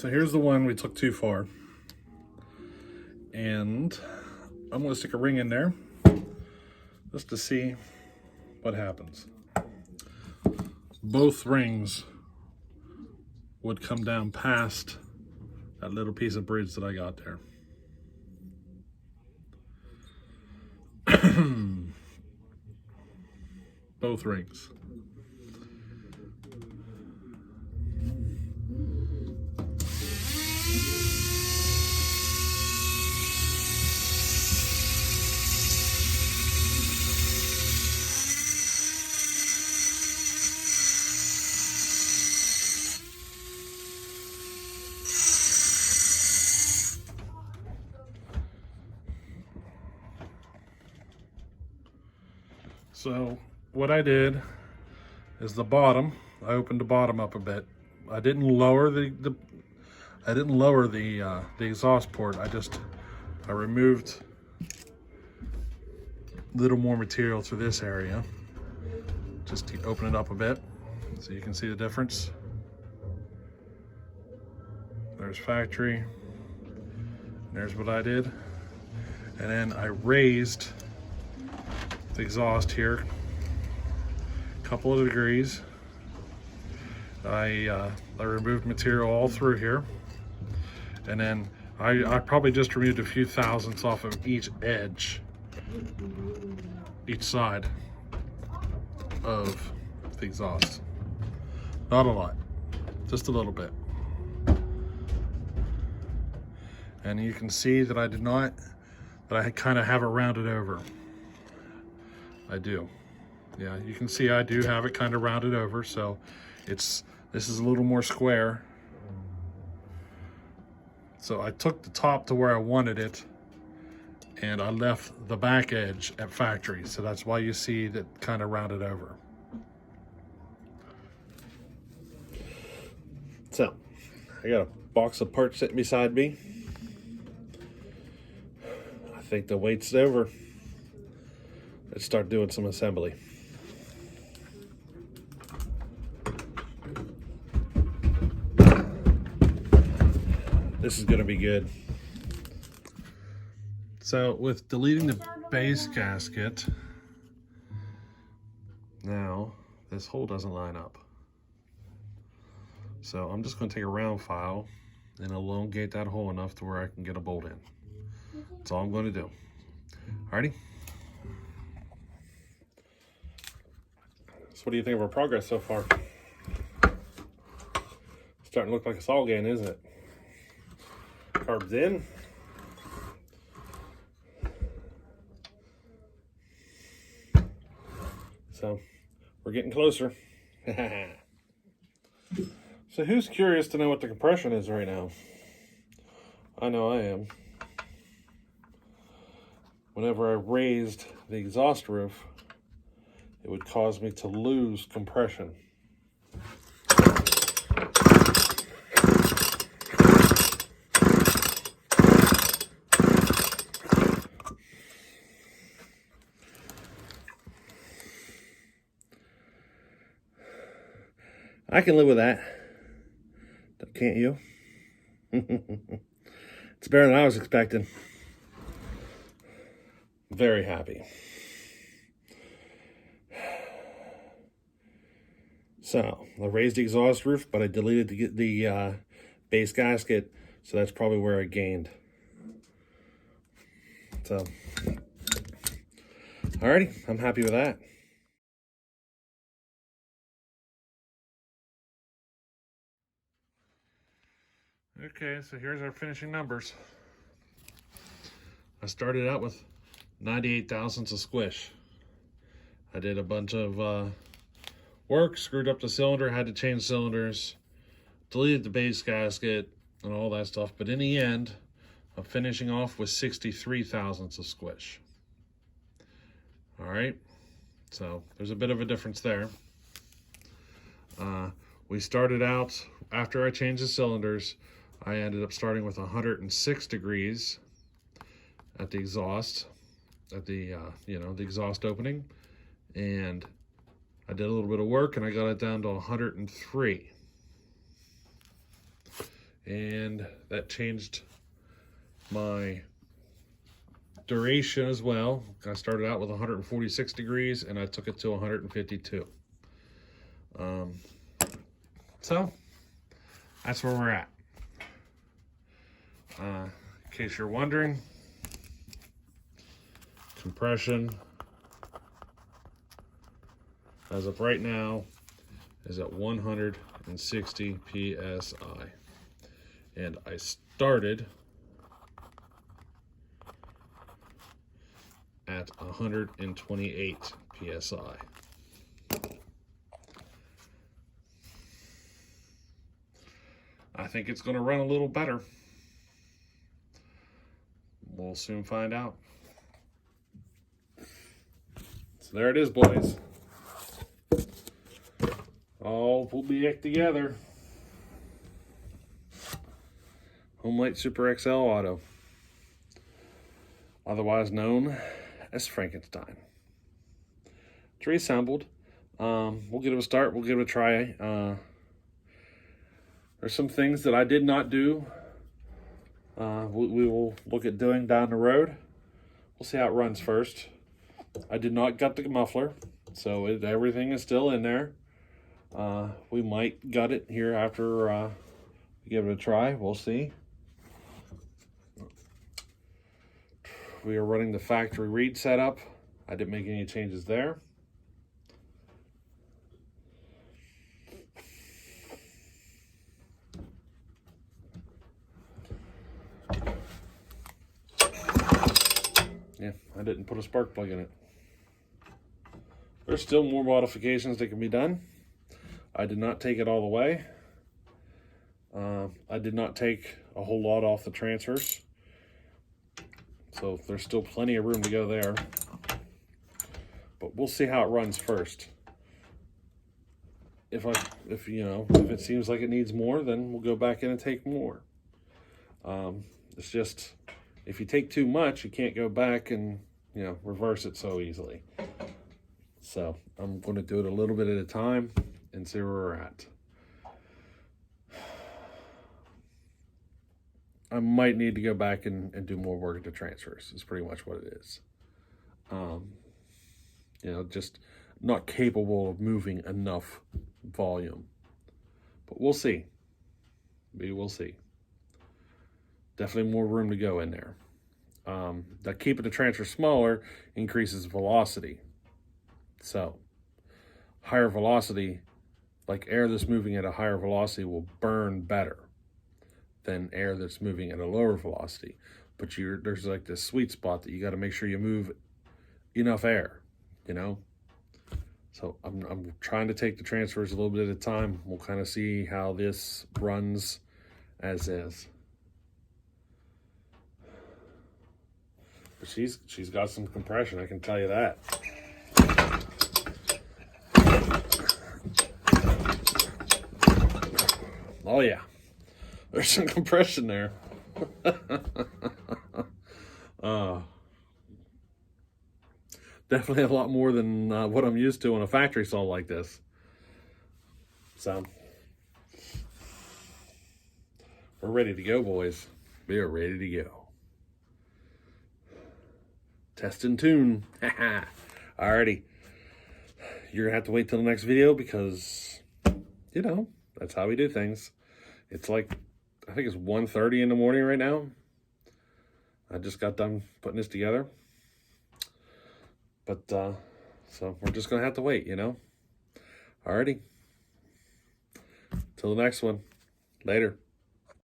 So here's the one we took too far. And I'm gonna stick a ring in there just to see what happens. Both rings would come down past that little piece of bridge that I got there. Both rings. So what I did is the bottom, I opened the bottom up a bit. I didn't lower the exhaust port. I removed a little more material through this area just to open it up a bit so you can see the difference. There's factory. There's what I did. And then I raised the exhaust here a couple of degrees. I removed material all through here, and then I probably just removed a few thousandths off of each edge, each side of the exhaust. Not a lot, just a little bit. And you can see that I kind of have it rounded over. I do. Yeah, you can see I do have it kind of rounded over, so this is a little more square. So I took the top to where I wanted it, and I left the back edge at factory, so that's why you see that kind of rounded over. So I got a box of parts sitting beside me. I think the wait's over. Let's start doing some assembly. This is gonna be good. So with deleting the base gasket, now this hole doesn't line up. So I'm just gonna take a round file and elongate that hole enough to where I can get a bolt in. That's all I'm gonna do. Alrighty? So what do you think of our progress so far? Starting to look like a saw again, isn't it? Carbs in. So we're getting closer. So who's curious to know what the compression is right now? I know I am. Whenever I raised the exhaust roof, it would cause me to lose compression. I can live with that. Can't you? It's better than I was expecting. Very happy. So I raised the exhaust roof, but I deleted the base gasket, so that's probably where I gained. So, alrighty, I'm happy with that. Okay, so here's our finishing numbers. I started out with 98 thousandths of squish. I did a bunch of work, screwed up the cylinder, had to change cylinders, deleted the base gasket and all that stuff. But in the end, I'm finishing off with 63 thousandths of squish. All right, so there's a bit of a difference there. We started out, after I changed the cylinders, I ended up starting with 106 degrees at the exhaust, at the the exhaust opening, and I did a little bit of work and I got it down to 103. and that changed my duration as well. I started out with 146 degrees and I took it to 152. So that's where we're at. In case you're wondering, compression as of right now is at 160 psi, and I started at 128 psi. I think it's going to run a little better. We'll soon find out. So there it is, boys. All will be back together. Homelite Super XL Auto, otherwise known as Frankenstein. It's reassembled. We'll give it a start. We'll give it a try. There's some things that I did not do. We will look at doing down the road. We'll see how it runs first. I did not gut the muffler, so everything is still in there. We might gut it here after we give it a try. We'll see. We are running the factory read setup. I didn't make any changes there. Yeah, I didn't put a spark plug in it. There's still more modifications that can be done. I did not take it all the way. I did not take a whole lot off the transfers. So there's still plenty of room to go there. But we'll see how it runs first. If it seems like it needs more, then we'll go back in and take more. It's just, if you take too much, you can't go back and, reverse it so easily. So I'm going to do it a little bit at a time and see where we're at. I might need to go back and do more work at the transfers. Is pretty much what it is. Just not capable of moving enough volume. But we'll see. We will see. Definitely more room to go in there. That keeping the transfer smaller increases velocity. So, higher velocity, like air that's moving at a higher velocity will burn better than air that's moving at a lower velocity. But there's like this sweet spot that you got to make sure you move enough air, So I'm trying to take the transfers a little bit at a time. We'll kind of see how this runs as is. But she's got some compression, I can tell you that. Oh yeah, there's some compression there. Definitely a lot more than what I'm used to on a factory saw like this. So, we're ready to go, boys. We are ready to go. Test and tune. Alrighty. You're going to have to wait till the next video because, that's how we do things. It's like, I think it's 1:30 in the morning right now. I just got done putting this together. But, so we're just going to have to wait, Alrighty. Till the next one. Later.